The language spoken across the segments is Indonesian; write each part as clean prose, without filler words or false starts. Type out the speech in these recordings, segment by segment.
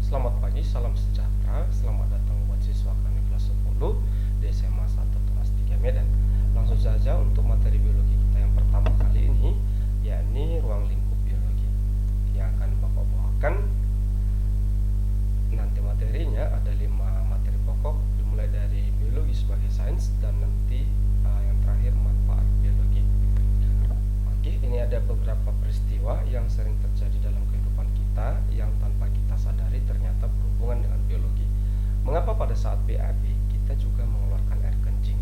Selamat pagi, salam sejahtera. Selamat datang buat siswa kami kelas 10 di SMA 1 Tunas 3 Medan. Langsung saja untuk materi biologi kita yang pertama kali ini, yakni ruang lingkup biologi, yang akan Bapak bawakan. Nanti materinya ada 5 materi pokok, dimulai dari biologi sebagai sains dan nanti yang terakhir manfaat biologi. Oke, ini ada beberapa peristiwa yang sering terjadi dalam kehidupan kita yang tanpa kita sadari ternyata berhubungan dengan biologi. Mengapa pada saat BAB kita juga mengeluarkan air kencing,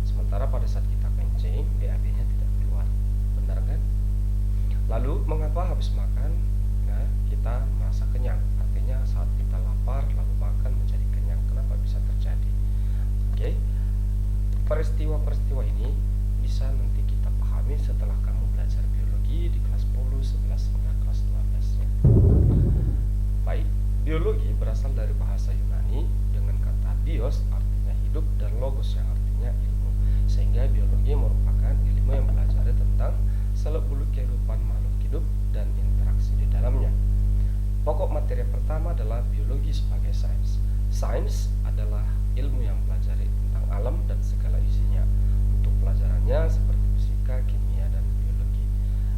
sementara pada saat kita kencing BAB-nya tidak keluar? Benar kan? Lalu mengapa habis makan kita merasa kenyang? Artinya saat kita lapar lalu makan menjadi kenyang. Kenapa bisa terjadi? Oke, peristiwa-peristiwa ini bisa nanti kita pahami setelah kamu belajar biologi di kelas 10, 11 hingga kelas 12 ya. Baik, biologi berasal dari bahasa Yunani dengan kata bios artinya hidup dan logos yang artinya ilmu. Sehingga biologi merupakan ilmu yang mempelajari tentang seluk-beluk kehidupan makhluk hidup dan interaksi di dalamnya. Pokok materi pertama adalah biologi sebagai sains. Sains adalah ilmu yang mempelajari tentang alam dan segala isinya. Untuk pelajarannya seperti fisika, kimia, dan biologi.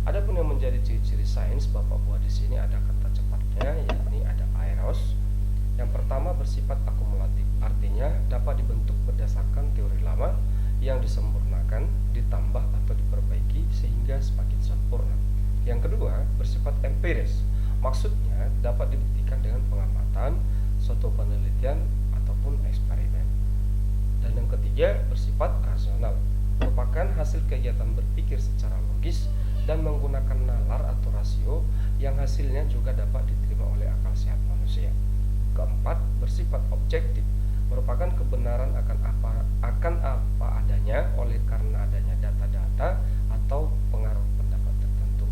Adapun yang menjadi ciri-ciri sains, Bapak buat di sini ada kata cepatnya, yakni ada aeros. Yang pertama bersifat akumulatif, artinya dapat dibentuk berdasarkan teori lama yang disempurnakan, ditambah atau diperbaiki sehingga semakin sempurna. Yang kedua bersifat empiris, maksudnya dapat dibuktikan dengan pengamatan, suatu penelitian ataupun eksperimen. Dan yang ketiga bersifat rasional, merupakan hasil kegiatan berpikir secara logis dan menggunakan nalar atau rasio yang hasilnya juga dapat diterima oleh akal sehat manusia. Keempat bersifat objektif, merupakan kebenaran akan apa adanya oleh karena adanya data-data atau pengaruh pendapat tertentu.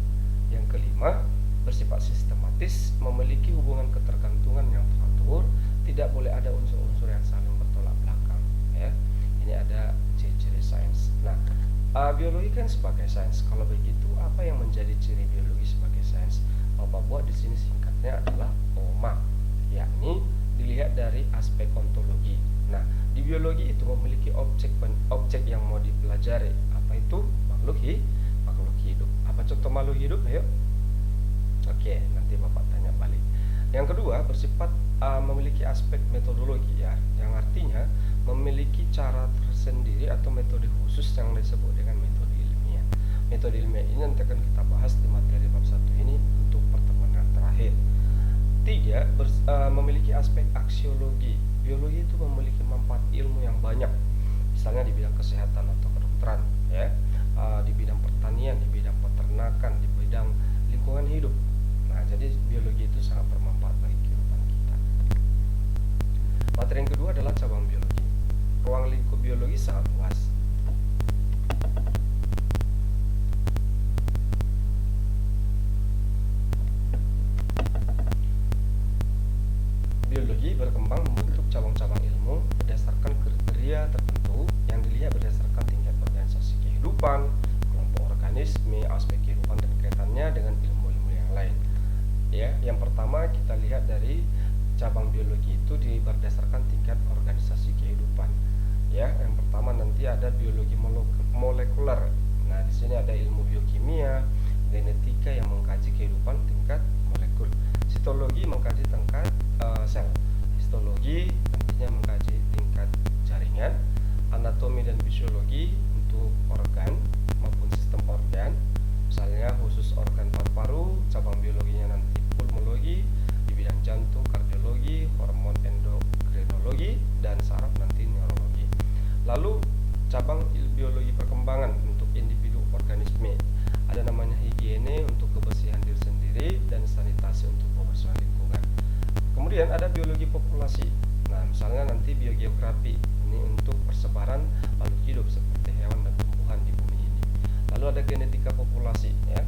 Yang kelima bersifat sistematis, memiliki hubungan ketergantungan yang teratur, tidak boleh ada unsur-unsur yang saling bertolak belakang ya. Ini ada ciri-ciri sains. Nah, biologi kan sebagai sains. Kalau begitu apa yang menjadi ciri biologi sebagai sains? Bapak buat di sini singkatnya adalah OMA, yakni dilihat dari aspek ontologi. Nah, di biologi itu memiliki objek yang mau dipelajari. Apa itu? Makhluk hidup. Apa contoh makhluk hidup? Ayo. Oke, nanti Bapak tanya balik. Yang kedua bersifat memiliki aspek metodologi ya, yang artinya memiliki cara tersendiri atau metode khusus yang disebut dengan metode ilmiah. Metode ilmiah ini nanti akan kita bahas di materi bab 1 ini untuk pertemuan yang terakhir. Tiga, memiliki aspek aksiologi. Biologi itu memiliki manfaat ilmu yang banyak, misalnya di bidang kesehatan atau kedokteran ya, di bidang pertanian, di bidang peternakan, di bidang lingkungan hidup. Nah, jadi biologi itu sangat bermanfaat bagi kehidupan kita. Materi yang kedua adalah cabang biologi. Ruang lingkup biologi sangat luas. Biologi berkembang membentuk cabang-cabang ilmu berdasarkan kriteria tertentu yang dilihat berdasarkan tingkat organisasi kehidupan, kelompok organisme, aspek kehidupan dan kaitannya dengan ilmu-ilmu yang lain. Ya, yang pertama kita lihat dari cabang biologi itu berdasarkan tingkat organisasi kehidupan. Ya, yang pertama nanti ada biologi molekuler. Nah, di sini ada ilmu biokimia, genetika yang mengkaji kehidupan tingkat molekul. Sitologi mengkaji tingkat sel. Histologi nantinya mengkaji tingkat jaringan. Anatomi dan fisiologi untuk organ maupun sistem organ. Misalnya khusus organ paru-paru, cabang biologinya nanti pulmologi, di bidang jantung, kardiologi, hormon endokrinologi, dan saraf nanti neurologi. Lalu cabang biologi perkembangan untuk individu organisme, ada namanya higiene untuk kebersihan diri sendiri dan sanitasi untuk kebersihan lingkungan. Kemudian ada biologi populasi. Nah, misalnya nanti biogeografi, ini untuk persebaran makhluk hidup seperti hewan dan tumbuhan di bumi ini. Lalu ada genetika populasi ya.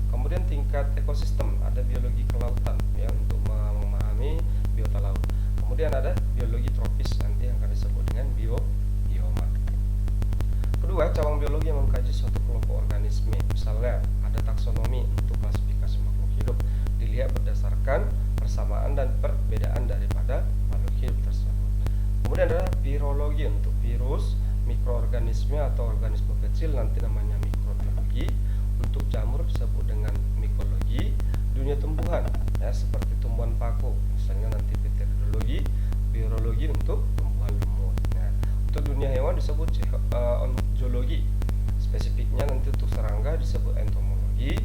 Kemudian tingkat ekosistem, ada biologi kelautan ya untuk memahami biota laut. Kemudian ada biologi tropis nanti yang akan disebut dengan bioma. Kedua, cabang biologi yang mengkaji suatu kelompok organisme. Misalnya ada taksonomi untuk klasifikasi makhluk hidup, dilihat berdasarkan persamaan dan perbedaan biologi untuk virus, mikroorganisme atau organisme kecil nanti namanya mikrobiologi. Untuk jamur disebut dengan mikologi. Dunia tumbuhan ya seperti tumbuhan paku misalnya nanti bacteriologi. Virologi untuk tumbuhan lumut. Nah, untuk dunia hewan disebut zoologi. Spesifiknya nanti untuk serangga disebut entomologi.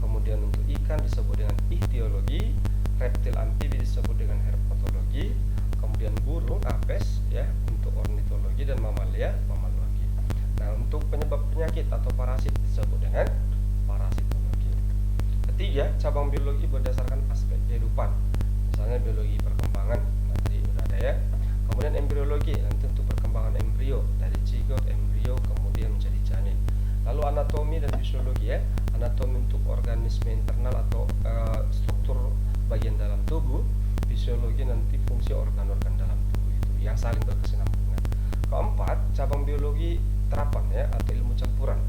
Kemudian untuk ikan disebut dengan ichtyologi. Reptil amfibi disebut dengan herpetologi. Kemudian burung apes ya untuk ornitologi, dan mamalia mammalogi. Nah, untuk penyebab penyakit atau parasit disebut dengan parasitologi. Ketiga, cabang biologi berdasarkan aspek kehidupan. Misalnya biologi perkembangan, nah, tadi udah ada ya. Kemudian embriologi nanti untuk perkembangan embrio dari zigot, embrio kemudian menjadi janin. Lalu anatomi dan fisiologi ya. Anatomi untuk organisme internal atau struktur bagian dalam tubuh. Fisiologi nanti fungsi organ-organ dalam tubuh itu yang saling berkesinambungan. Keempat, cabang biologi terapan ya atau ilmu campuran.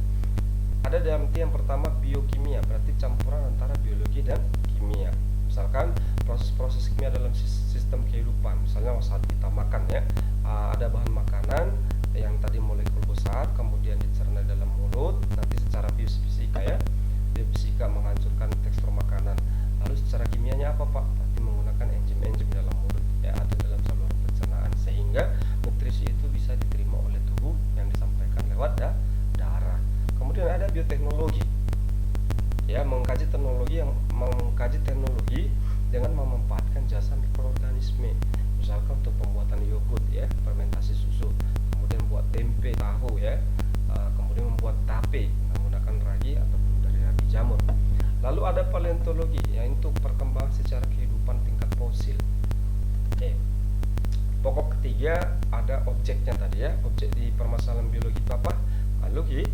Ada dalam yang pertama biokimia, berarti campuran antara biologi dan kimia. Misalkan proses-proses kimia dalam sistem kehidupan. Misalnya saat kita makan ya, ada bahan makanan yang tadi molekul besar kemudian dicerna dalam mulut, nanti secara fisika ya, biofisika menghancurkan tekstur makanan. Lalu secara kimianya apa Pak? Berarti menggunakan enzim-enzim dalam mulut ya atau dalam saluran pencernaan sehingga nutrisi itu bisa diterima oleh tubuh yang disampaikan lewat darah. Kemudian ada bioteknologi ya, mengkaji teknologi dengan memanfaatkan jasa mikroorganisme. Misalkan untuk pembuatan yogurt ya, fermentasi susu, kemudian buat tempe, tahu ya, kemudian membuat tape menggunakan ragi ataupun dari ragi jamur. Lalu ada paleontologi yang untuk perkembangan secara kehidupan tingkat fosil. Oke. Pokok ketiga ada objeknya tadi ya. Objek di permasalahan biologi itu apa? Makhluk hidup.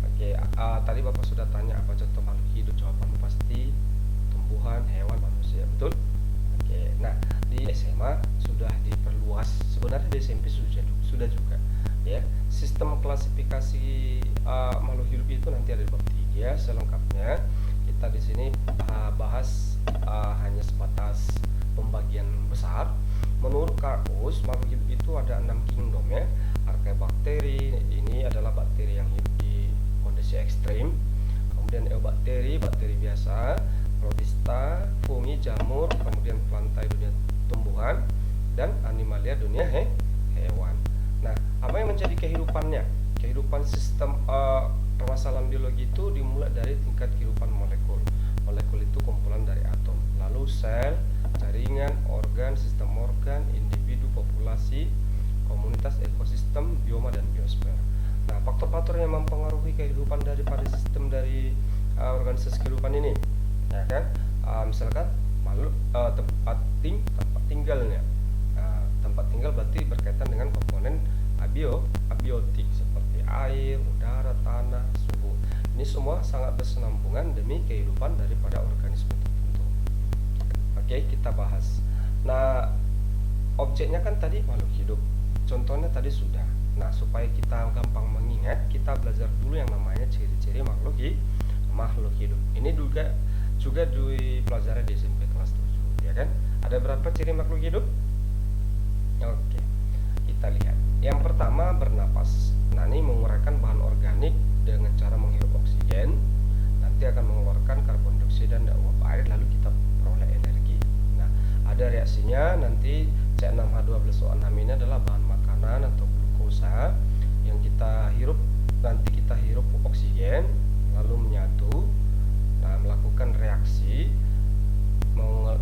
Oke, tadi Bapak sudah tanya apa contoh makhluk hidup. Jawabannya pasti tumbuhan, hewan, manusia, betul? Oke. Nah, di SMA sudah diperluas. Sebenarnya di SMP sudah juga ya. Sistem klasifikasi makhluk hidup itu nanti ada di bab 3 selengkapnya. Kita di sini bahas hanya sebatas pembagian besar. Menurut Karpus, makhluk hidup itu ada 6 kingdom ya. Archaeobakteri, ini adalah bakteri yang hidup di kondisi ekstrim. Kemudian eubakteri, bakteri biasa, protista, fungi, jamur, kemudian plantae dunia tumbuhan, dan animalia dunia hewan. Nah, apa yang menjadi kehidupannya? Kehidupan sistem permasalahan biologi itu dimulai dari tingkat kehidupan molekul. Molekul itu kumpulan dari atom. Lalu sel, jaringan, organ, sistem organ, individu, populasi, komunitas, ekosistem, bioma, dan biosfer. Nah, faktor-faktor yang mempengaruhi kehidupan daripada sistem dari organisasi kehidupan ini, ya kan? Misalkan makhluk tempat tinggalnya. Tempat tinggal berarti berkaitan dengan komponen abiotik seperti air, udara, tanah, suhu. Ini semua sangat bersenambungan demi kehidupan daripada organisme tertentu. Oke, kita bahas. Nah, objeknya kan tadi makhluk hidup. Contohnya tadi sudah. Nah, supaya kita gampang mengingat, kita belajar dulu yang namanya ciri-ciri makhluk hidup. Ini juga dipelajari di SMP kelas 7, ya kan? Ada berapa ciri makhluk hidup? Oke, kita lihat. Yang pertama, bernapas. Nah, ini menguraikan bahan organik dengan cara menghirup oksigen, nanti akan mengeluarkan karbon dioksida dan uap air, lalu kita peroleh energi. Nah, ada reaksinya nanti C6H12O6 ini adalah bahan makanan atau glukosa yang kita hirup, nanti kita hirup oksigen lalu menyatu, nah melakukan reaksi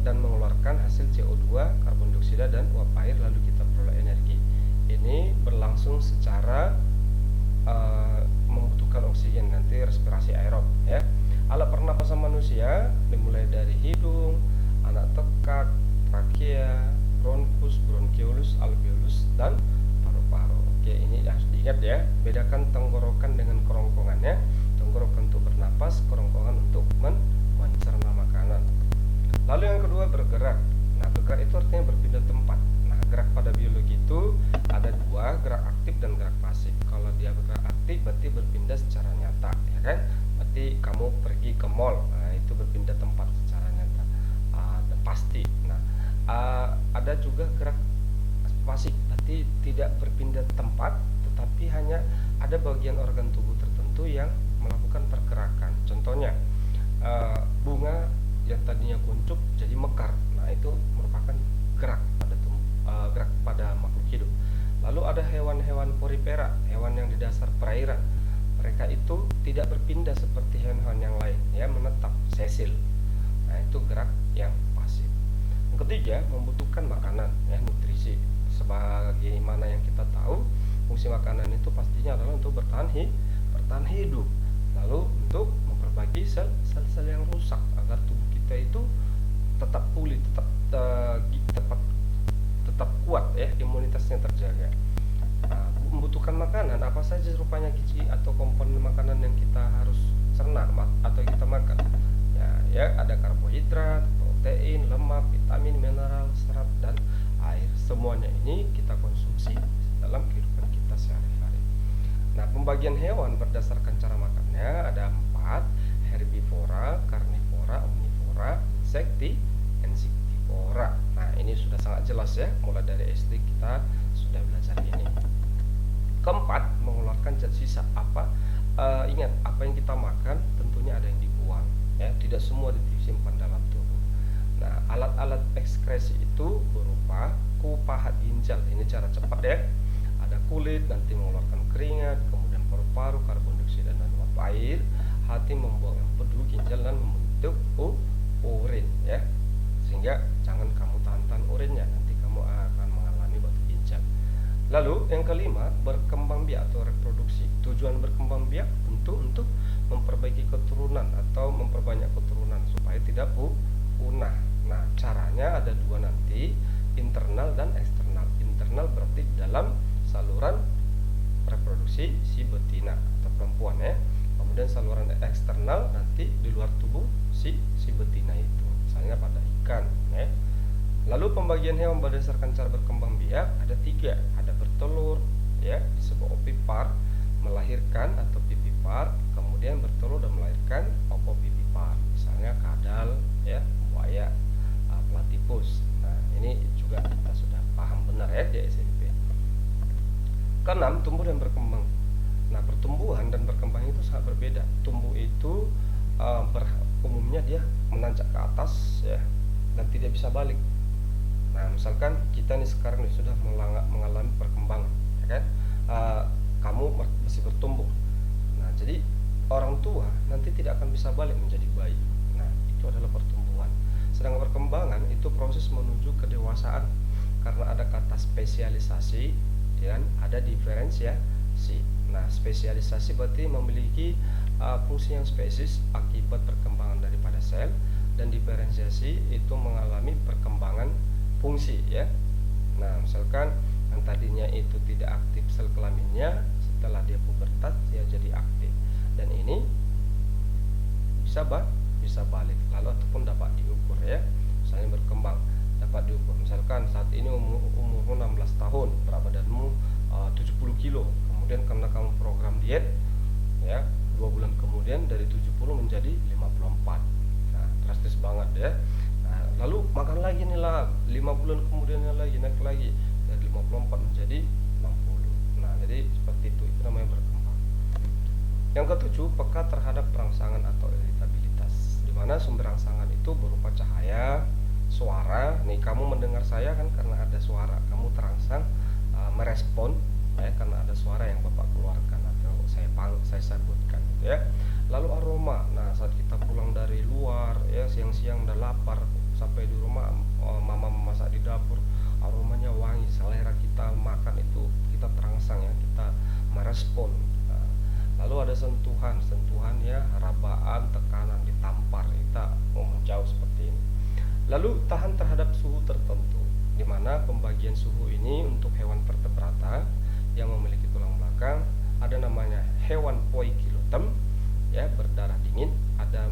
dan mengeluarkan hasil CO2, karbon dioksida dan uap air, lalu kita peroleh energi. Ini berlangsung secara membutuhkan oksigen, nanti respirasi aerob ya. Alat pernapasan manusia dimulai dari hidung, anak tekak, trakea, bronkus, bronkiolus, alveolus, dan paru-paru. Oke, ini harus diingat ya. Bedakan tenggorokan dengan kerongkongan ya. Tenggorokan untuk bernapas, kerongkongan untuk mencerna makanan. Lalu yang kedua, bergerak. Nah, bergerak itu artinya berpindah tempat. Nah, gerak pada biologi itu ada dua, gerak aktif dan gerak pasif. Kalau dia bergerak aktif berarti berpindah secara nyata, ya kan? Berarti kamu pergi ke mall, nah, itu berpindah tempat secara nyata, dan pasti. Nah, ada juga gerak pasif, berarti tidak berpindah tempat, tetapi hanya ada bagian organ tubuh tertentu yang melakukan pergerakan. Contohnya bunga yang tadinya kuncup jadi mekar. Nah, itu merupakan gerak pada makhluk hidup. Lalu ada hewan-hewan porifera, hewan yang di dasar perairan. Mereka itu tidak berpindah seperti hewan-hewan yang lain, ya, menetap, sesil. Nah, itu gerak yang pasif. Yang ketiga, membutuhkan makanan, ya, nutrisi. Sebagaimana yang kita tahu, fungsi makanan itu pastinya adalah untuk bertahan hidup. Lalu untuk memperbaiki sel-sel yang rusak agar tubuh kita itu tetap pulih, tetap kuat, ya, imunitasnya terjaga. Nah, membutuhkan makanan apa saja rupanya gizi atau komponen makanan yang kita harus cerna atau kita makan. Ya, ada karbohidrat, protein, lemak, vitamin, mineral, serat, dan air. Semuanya ini kita konsumsi dalam kehidupan kita sehari-hari. Nah, pembagian hewan berdasarkan cara makannya ada 4: herbivora, karnivora, omnivora, insektivora. Nah, ini sudah sangat jelas, ya, mulai dari SD kita sudah belajar ini. Keempat, mengeluarkan zat sisa. Ingat, apa yang kita makan tentunya ada yang dibuang, ya, tidak semua disimpan dalam tubuh. Nah, alat-alat ekskresi itu berupa pahat ginjal, ini cara cepat, ya. Ada kulit, nanti mengeluarkan keringat, kemudian paru-paru, karbon dioksida dan uap air. Hati membuang empedu, ginjal dan membentuk urin, ya. Sehingga jangan kamu tahan urinnya, nanti kamu akan mengalami batu ginjal. Lalu yang kelima, berkembang biak atau reproduksi. Tujuan berkembang biak tentu untuk memperbaiki keturunan atau memperbanyak keturunan supaya tidak punah. Nah, caranya ada 2 nanti, internal dan eksternal. Internal berarti dalam saluran reproduksi si betina atau perempuan, ya. Kemudian saluran eksternal nanti di luar tubuh si betina itu, misalnya pada ikan, ya. Lalu pembagian hewan berdasarkan cara berkembang biak ada 3, ada bertelur, ya, disebut ovipar, melahirkan atau vivipar, kemudian bertelur dan melahirkan ovovivipar, misalnya kadal, ya, buaya, platypus. Nah, ini juga kita sudah paham benar, ya, di SMP. Keenam, tumbuh dan berkembang. Nah, pertumbuhan dan berkembang itu sangat berbeda. Tumbuh itu umumnya dia menancap ke atas, ya, dan tidak bisa balik. Nah, misalkan kita nih sekarang sudah mengalami perkembangan, ya kan? Kamu masih bertumbuh. Nah, jadi orang tua nanti tidak akan bisa balik menjadi bayi. Nah, itu adalah pertumbuhan. Sedangkan perkembangan itu proses menuju kedewasaan, karena ada kata spesialisasi dan ada diferensiasi. Nah, spesialisasi berarti memiliki fungsi yang spesies akibat perkembangan daripada sel, dan diferensiasi itu mengalami perkembangan fungsi, ya. Nah, misalkan yang tadinya itu tidak aktif sel kelaminnya, setelah dia pubertas dia jadi aktif, dan ini bisa balik lalu ataupun dapat diukur, ya. Misalnya berkembang dapat diukur, misalkan saat ini umurmu 16 tahun, berat badanmu 70 kilo, kemudian karena kamu program diet, ya, 2 bulan kemudian dari 70 menjadi 54. Nah, drastis banget, ya. Nah, lalu makan lagi nih lah, 5 bulan kemudian lagi naik lagi dari 54 menjadi 60. Nah, jadi seperti itu namanya berkembang. Yang ketujuh, peka terhadap perangsangan atau iritabilitas, di mana sumber rangsangan itu berupa cahaya, suara. Nih, kamu mendengar saya kan karena ada suara, kamu terangsang, merespon, ya, karena ada suara yang Bapak keluarkan atau saya sebutkan, gitu, ya. Lalu aroma. Nah, saat kita pulang dari luar, ya, siang-siang udah lapar, sampai di rumah mama memasak di dapur, aromanya wangi, selera kita makan itu kita terangsang, ya, kita merespon. Nah, lalu ada sentuhan, ya, rabaan, tekanan, ditampar, kita menjauh seperti ini. Lalu tahan terhadap suhu tertentu, di mana pembagian suhu ini untuk hewan vertebrata yang memiliki tulang belakang ada namanya hewan poikilotem, ya, berdarah dingin, ada